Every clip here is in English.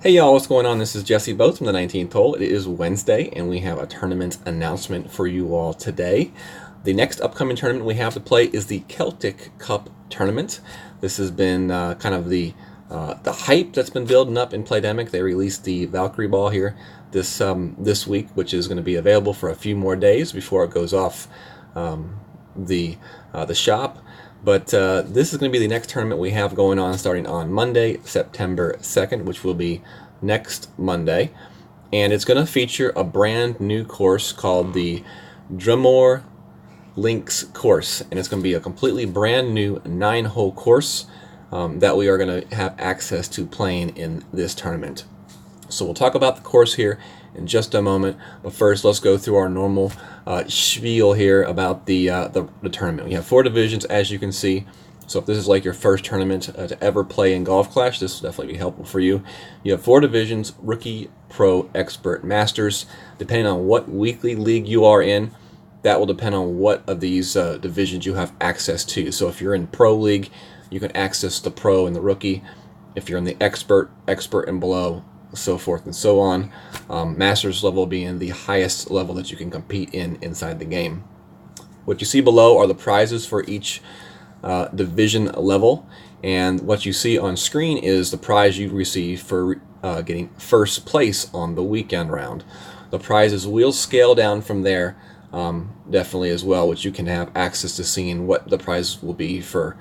Hey y'all, what's going on? This is Jesse Boats from the 19th hole. It is Wednesday, and we have a tournament announcement for you all today. The next upcoming tournament we have to play is the Celtic Cup tournament. This has been kind of the hype that's been building up in Playdemic. They released the Valkyrie ball here this week, which is going to be available for a few more days before it goes off the shop. But this is going to be the next tournament we have going on starting on Monday, September 2nd, which will be next Monday. And it's going to feature a brand new course called the Drummore Links course. And it's going to be a completely brand new 9-hole course that we are going to have access to playing in this tournament. So we'll talk about the course here in just a moment, but first let's go through our normal spiel here about the tournament. We have 4 divisions, as you can see. So if this is like your first tournament to ever play in Golf Clash, this will definitely be helpful for you. You have 4 divisions: Rookie, Pro, Expert, Masters. Depending on what weekly league you are in, that will depend on what of these divisions you have access to. So if you're in Pro League, you can access the Pro and the Rookie. If you're in the Expert and below, so forth and so on. Masters level being the highest level that you can compete in inside the game. What you see below are the prizes for each division level, and what you see on screen is the prize you receive for getting first place on the weekend round. The prizes will scale down from there definitely as well, which you can have access to seeing what the prize will be for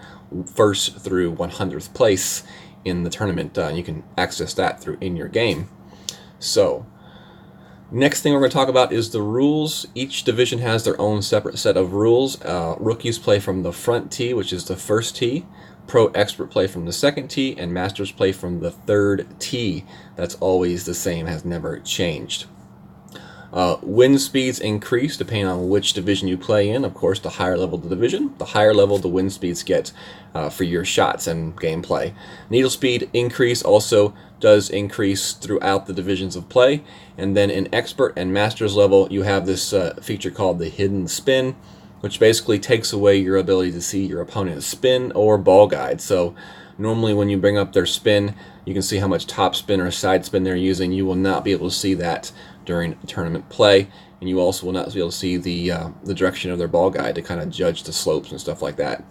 first through 100th place in the tournament. You can access that through in your game. So next thing we're going to talk about is the rules. Each division has their own separate set of rules. Rookies play from the front tee, which is the first tee. Pro Expert play from the second tee, and Masters play from the third tee. That's always the same, has never changed. Wind speeds increase depending on which division you play in. Of course, the higher level the division, the higher level the wind speeds get for your shots and gameplay. Needle speed increase also does increase throughout the divisions of play. And then in Expert and Masters level, you have this feature called the Hidden Spin, which basically takes away your ability to see your opponent's spin or ball guide. So normally when you bring up their spin, you can see how much top spin or side spin they're using. You will not be able to see that during tournament play, and you also will not be able to see the direction of their ball guide to kind of judge the slopes and stuff like that.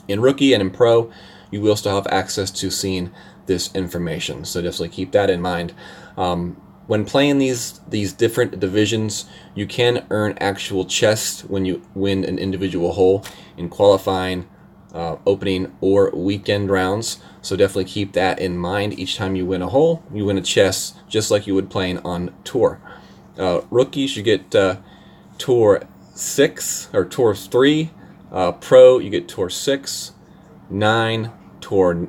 In Rookie and in Pro, you will still have access to seeing this information, so definitely keep that in mind. When playing these different divisions, you can earn actual chests when you win an individual hole in qualifying, opening, or weekend rounds. So definitely keep that in mind. Each time you win a hole, you win a chest, just like you would playing on Tour. Rookies, you get Tour 6 or Tour 3. Pro, you get Tour 6, 9, Tour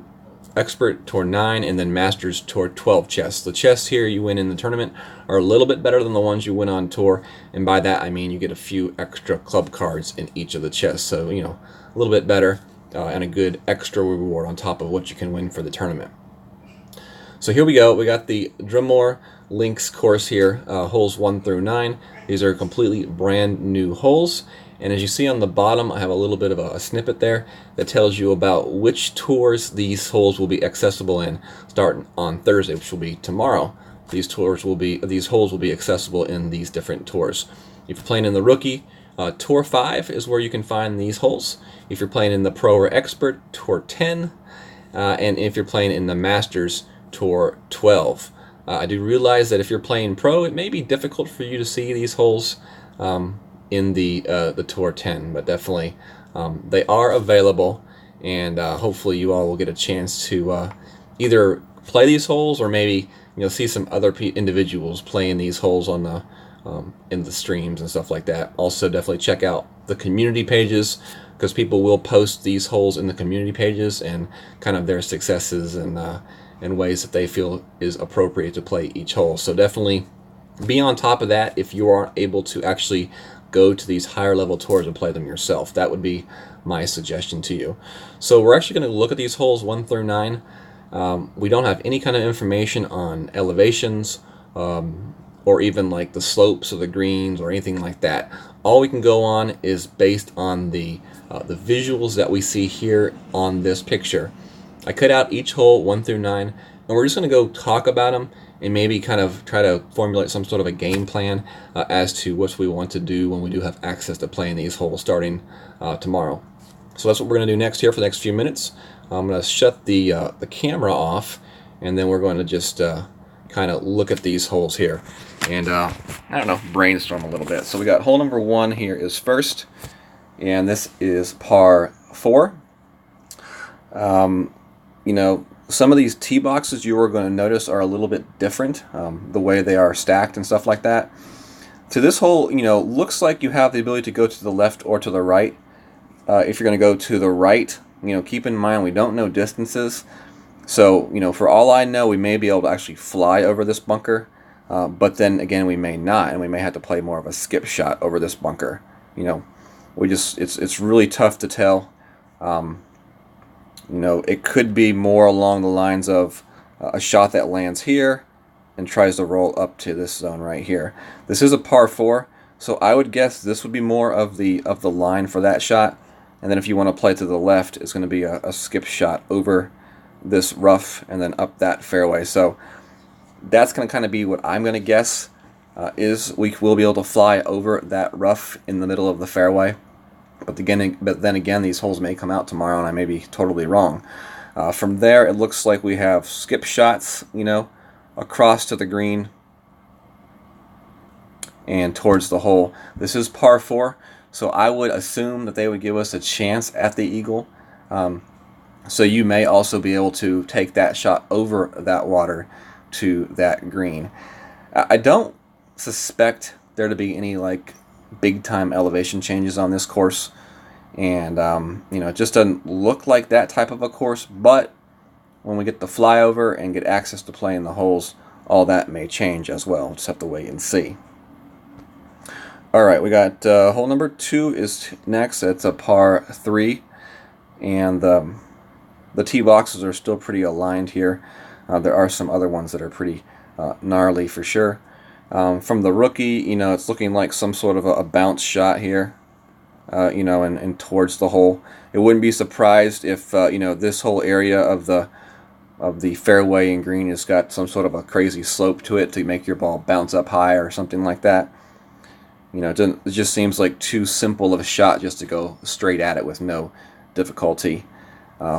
Expert, Tour 9, and then Masters, Tour 12 chests. The chests here you win in the tournament are a little bit better than the ones you win on Tour, and by that I mean you get a few extra club cards in each of the chests. So, you know, a little bit better. And a good extra reward on top of what you can win for the tournament. So here we go. We got the Drummore Links course here, holes 1 through 9. These are completely brand new holes. And as you see on the bottom, I have a little bit of a snippet there that tells you about which tours these holes will be accessible in starting on Thursday, which will be tomorrow. These holes will be accessible in these different tours. If you're playing in the Rookie, Tour 5 is where you can find these holes. If you're playing in the Pro or Expert, Tour 10. And if you're playing in the Masters, Tour 12. I do realize that if you're playing Pro, it may be difficult for you to see these holes in the Tour 10, but definitely they are available, and hopefully you all will get a chance to either play these holes or maybe see some other individuals playing these holes on the in the streams and stuff like that. Also, definitely check out the community pages, because people will post these holes in the community pages and kind of their successes and ways that they feel is appropriate to play each hole. So definitely be on top of that if you aren't able to actually go to these higher level tours and play them yourself. That would be my suggestion to you. So we're actually going to look at these holes 1 through 9. We don't have any kind of information on elevations, or even like the slopes of the greens or anything like that. All we can go on is based on the visuals that we see here on this picture. I cut out each hole 1 through 9 and we're just going to go talk about them and maybe kind of try to formulate some sort of a game plan as to what we want to do when we do have access to playing these holes starting tomorrow. So that's what we're going to do next here for the next few minutes. I'm going to shut the camera off, and then we're going to just kind of look at these holes here and I don't know, brainstorm a little bit. So we got hole number 1 here is first, and this is par 4. You know, some of these tee boxes you are going to notice are a little bit different, the way they are stacked and stuff like that. To this hole, you know, looks like you have the ability to go to the left or to the right. If you're going to go to the right, you know, keep in mind we don't know distances. So, you know, for all I know, we may be able to actually fly over this bunker, but then again, we may not, and we may have to play more of a skip shot over this bunker. You know, it's really tough to tell. You know, it could be more along the lines of a shot that lands here and tries to roll up to this zone right here. This is a par 4, so I would guess this would be more of the line for that shot. And then if you want to play to the left, it's going to be a skip shot over this rough and then up that fairway. So that's going to kind of be what I'm going to guess is we will be able to fly over that rough in the middle of the fairway. But then again, these holes may come out tomorrow, and I may be totally wrong. From there, it looks like we have skip shots, you know, across to the green and towards the hole. This is par 4, so I would assume that they would give us a chance at the eagle. So you may also be able to take that shot over that water to that green. I don't suspect there to be any like big time elevation changes on this course, and you know, it just doesn't look like that type of a course. But when we get the flyover and get access to playing the holes, all that may change as well. Just have to wait and see. Alright, we got hole number 2 is next. It's a par 3, and the tee boxes are still pretty aligned here. There are some other ones that are pretty gnarly for sure. From the rookie, you know, it's looking like some sort of a bounce shot here, you know, and towards the hole. It wouldn't be surprised if, you know, this whole area of the fairway and green has got some sort of a crazy slope to it to make your ball bounce up high or something like that. You know, it just seems like too simple of a shot just to go straight at it with no difficulty.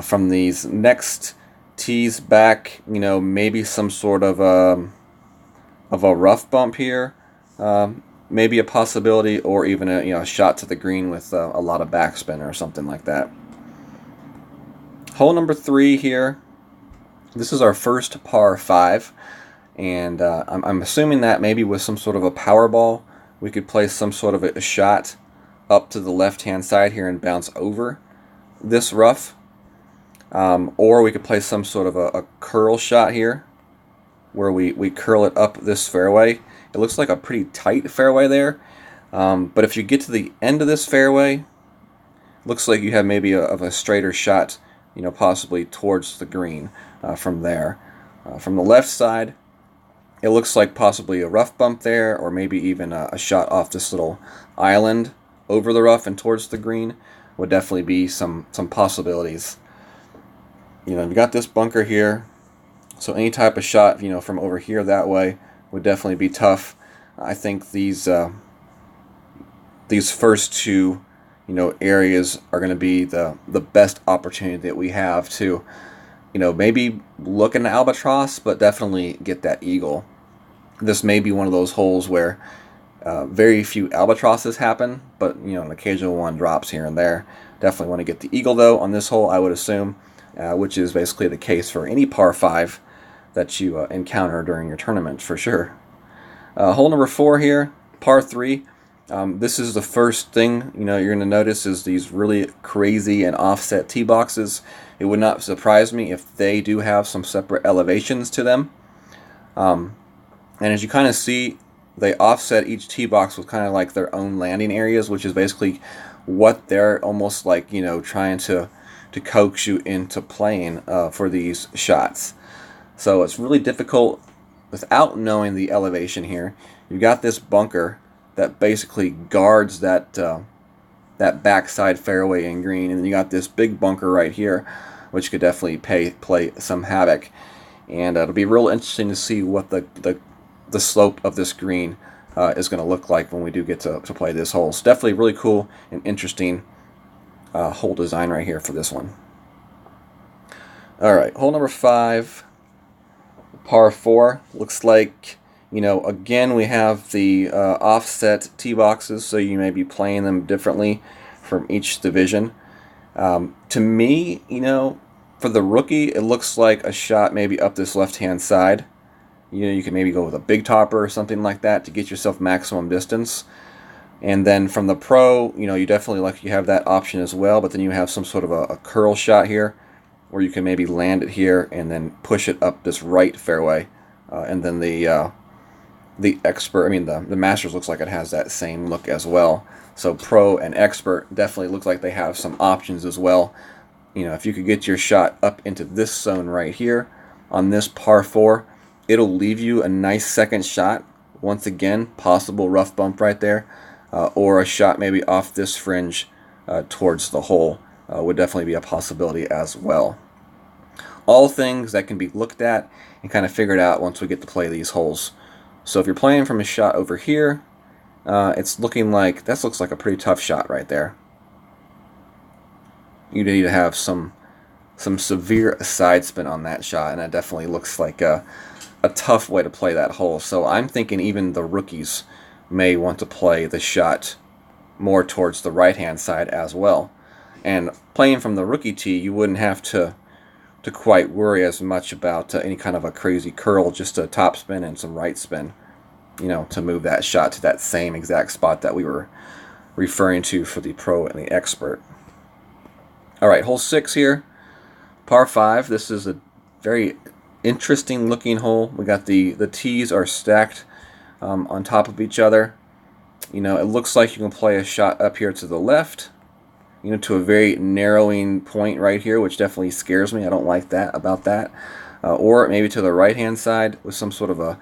From these next tees back, you know, maybe some sort of a rough bump here, maybe a possibility, or even a, you know, a shot to the green with a lot of backspin or something like that. Hole number 3 here. This is our first par 5, and I'm assuming that maybe with some sort of a power ball, we could place some sort of a shot up to the left-hand side here and bounce over this rough. Or we could play some sort of a curl shot here where we curl it up this fairway. It looks like a pretty tight fairway there, but if you get to the end of this fairway, looks like you have maybe of a straighter shot, you know, possibly towards the green from there. From the left side, it looks like possibly a rough bump there, or maybe even a shot off this little island over the rough and towards the green would definitely be some possibilities. You know, you got this bunker here, so any type of shot, you know, from over here that way would definitely be tough. I think these first 2, you know, areas are going to be the best opportunity that we have to, you know, maybe look in the albatross, but definitely get that eagle. This may be one of those holes where very few albatrosses happen, but, you know, an occasional one drops here and there. Definitely want to get the eagle though on this hole, I would assume. Which is basically the case for any par 5 that you encounter during your tournament for sure. Hole number 4 here, par 3. This is the first thing, you know, you're going to notice is these really crazy and offset tee boxes. It would not surprise me if they do have some separate elevations to them. And as you kind of see, they offset each tee box with kind of like their own landing areas, which is basically what they're almost like, you know, trying to coax you into playing for these shots. So it's really difficult without knowing the elevation here. You got this bunker that basically guards that backside fairway and green, and then you got this big bunker right here, which could definitely play some havoc. and it'll be real interesting to see what the slope of this green is going to look like when we do get to play this hole. So definitely really cool and interesting hole design right here for this one. All right, hole number 5, par 4. Looks like, again, we have the offset tee boxes, so you may be playing them differently from each division. To me, for the rookie, it looks like a shot maybe up this left-hand side. You can maybe go with a big topper or something like that to get yourself maximum distance. And then from the pro, you definitely you have that option as well, but then you have some sort of a curl shot here where you can maybe land it here and then push it up this right fairway. And then the expert, the Masters looks like it has that same look as well. So pro and expert definitely look like they have some options as well. If you could get your shot up into this zone right here on this par 4, it'll leave you a nice second shot. Once again, possible rough bump right there, or a shot maybe off this fringe towards the hole would definitely be a possibility as well. All things that can be looked at and kind of figured out once we get to play these holes. So if you're playing from a shot over here, it's looking like this looks like a pretty tough shot right there. You need to have some severe side spin on that shot, and that definitely looks like a tough way to play that hole. So I'm thinking even the rookies may want to play the shot more towards the right-hand side as well. And playing from the rookie tee, you wouldn't have to quite worry as much about any kind of a crazy curl, just a top spin and some right spin, to move that shot to that same exact spot that we were referring to for the pro and the expert. All right, hole 6 here, par 5. This is a very interesting looking hole. We got the tees are stacked on top of each other. It looks like you can play a shot up here to the left, to a very narrowing point right here, which definitely scares me. I don't like that about that. Or maybe to the right-hand side with some sort of a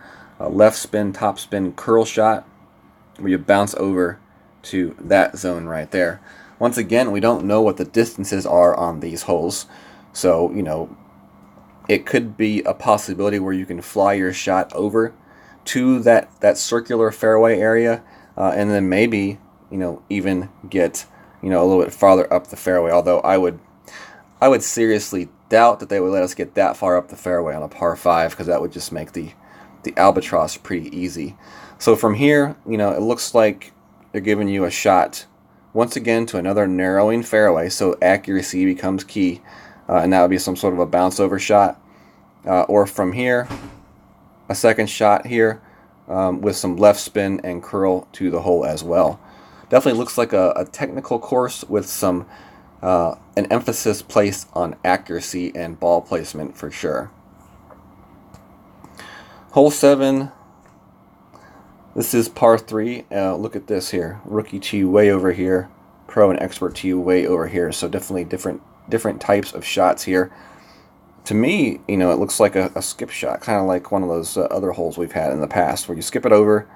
left spin, top spin curl shot where you bounce over to that zone right there. Once again, we don't know what the distances are on these holes. So, it could be a possibility where you can fly your shot over to that circular fairway area, and then maybe, even get a little bit farther up the fairway. Although I would seriously doubt that they would let us get that far up the fairway on a par 5, because that would just make the albatross pretty easy. So from here, it looks like they're giving you a shot once again to another narrowing fairway, so accuracy becomes key, and that would be some sort of a bounce over shot, or from here a second shot here with some left spin and curl to the hole as well. Definitely looks like a technical course with some an emphasis placed on accuracy and ball placement for sure. Hole 7. This is par 3. Look at this here. Rookie tee way over here. Pro and expert tee way over here. So definitely different types of shots here. To me, it looks like a skip shot, kind of like one of those other holes we've had in the past, where you skip it over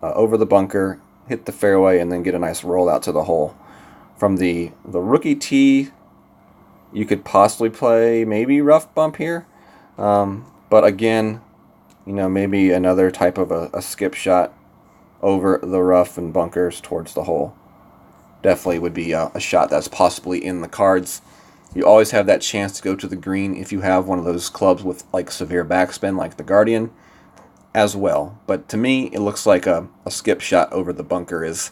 the bunker, hit the fairway, and then get a nice roll out to the hole. From the rookie tee, you could possibly play maybe rough bump here, but again, maybe another type of a skip shot over the rough and bunkers towards the hole. Definitely would be a shot that's possibly in the cards. You always have that chance to go to the green if you have one of those clubs with severe backspin like the Guardian as well. But to me, it looks like a skip shot over the bunker is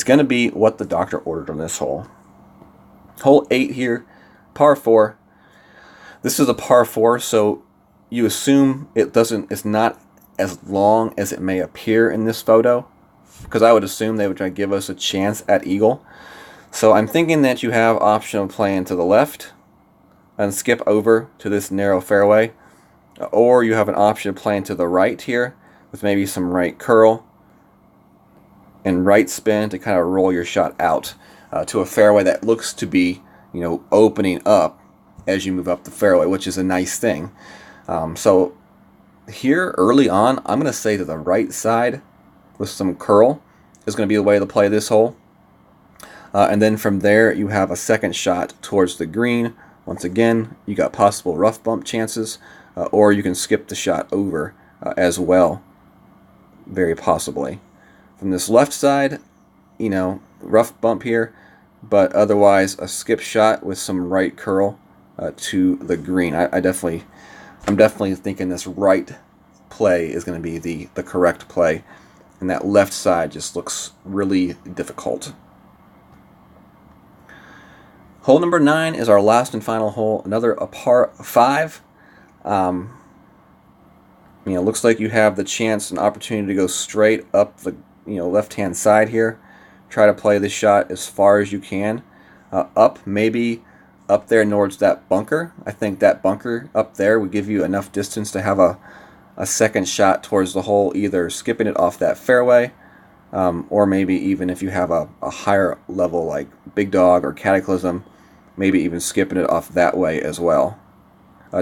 going to be what the doctor ordered on this hole. Hole 8 here, par 4. This is a par 4, so you assume it's not as long as it may appear in this photo, because I would assume they would try to give us a chance at eagle. So I'm thinking that you have option of playing to the left and skip over to this narrow fairway, or you have an option of playing to the right here with maybe some right curl and right spin to kind of roll your shot out to a fairway that looks to be, opening up as you move up the fairway, which is a nice thing. So here early on, I'm going to say to the right side with some curl is going to be the way to play this hole. And then from there, you have a second shot towards the green. Once again, you got possible rough bump chances, or you can skip the shot over as well, very possibly. From this left side, you know, rough bump here, but otherwise a skip shot with some right curl to the green. I'm definitely thinking this right play is going to be the correct play, and that left side just looks really difficult. Hole number 9 is our last and final hole, another a par 5. You know, looks like you have the chance and opportunity to go straight up the left-hand side here. Try to play this shot as far as you can. Up, maybe up there towards that bunker. I think that bunker up there would give you enough distance to have a second shot towards the hole, either skipping it off that fairway, or maybe even if you have a higher level like Big Dog or Cataclysm, maybe even skipping it off that way as well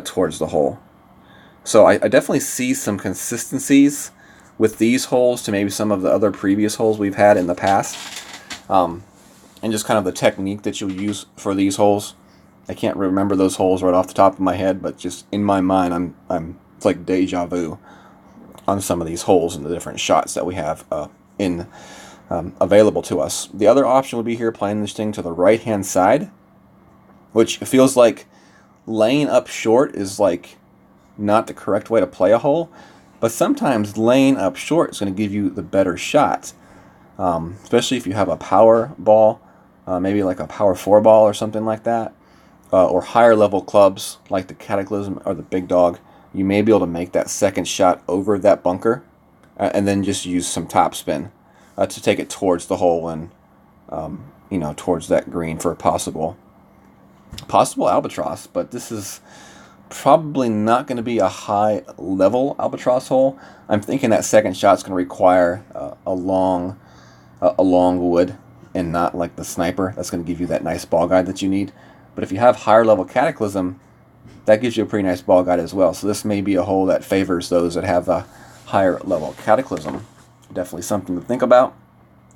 towards the hole. So I definitely see some consistencies with these holes to maybe some of the other previous holes we've had in the past, and just kind of the technique that you'll use for these holes. I can't remember those holes right off the top of my head, but just in my mind, it's like deja vu on some of these holes and the different shots that we have available to us. The other option would be here playing this thing to the right-hand side, which feels like laying up short is like not the correct way to play a hole, but sometimes laying up short is going to give you the better shot, especially if you have a power ball, maybe like a power 4 ball or something like that, or higher level clubs like the Cataclysm or the Big Dog. You may be able to make that second shot over that bunker, and then just use some topspin to take it towards the hole and towards that green for a possible albatross. But this is probably not going to be a high level albatross hole. I'm thinking that second shot's going to require a long wood, and not like the sniper. That's going to give you that nice ball guide that you need. But if you have higher level Cataclysm, that gives you a pretty nice ball guide as well. So this may be a hole that favors those that have a higher level Cataclysm. Definitely something to think about.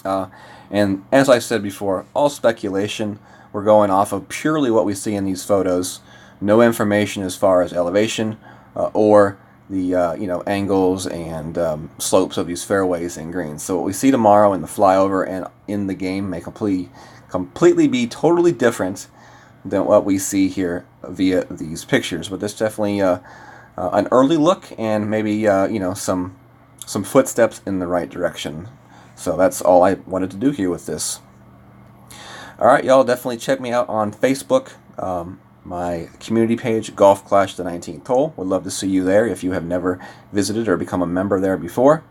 And as I said before, all speculation. We're going off of purely what we see in these photos. No information as far as elevation or the angles and slopes of these fairways and greens. So what we see tomorrow in the flyover and in the game may completely be totally different than what we see here via these pictures. But this definitely an early look, and maybe some footsteps in the right direction. So that's all I wanted to do here with this. All right, y'all, definitely check me out on Facebook. My community page, Golf Clash the 19th Hole. Would love to see you there if you have never visited or become a member there before.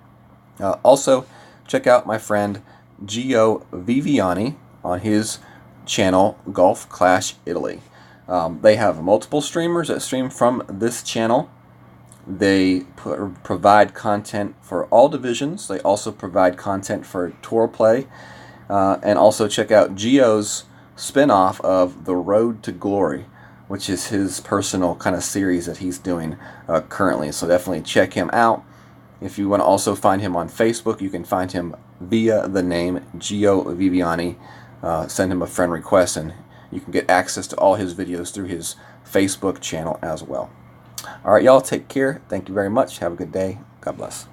Also, check out my friend Gio Viviani on his channel, Golf Clash Italy. They have multiple streamers that stream from this channel. They provide content for all divisions. They also provide content for tour play. And also check out Gio's spin-off of The Road to Glory, which is his personal kind of series that he's doing currently. So definitely check him out. If you want to also find him on Facebook, you can find him via the name Gio Viviani. Send him a friend request, and you can get access to all his videos through his Facebook channel as well. All right, y'all, take care. Thank you very much. Have a good day. God bless.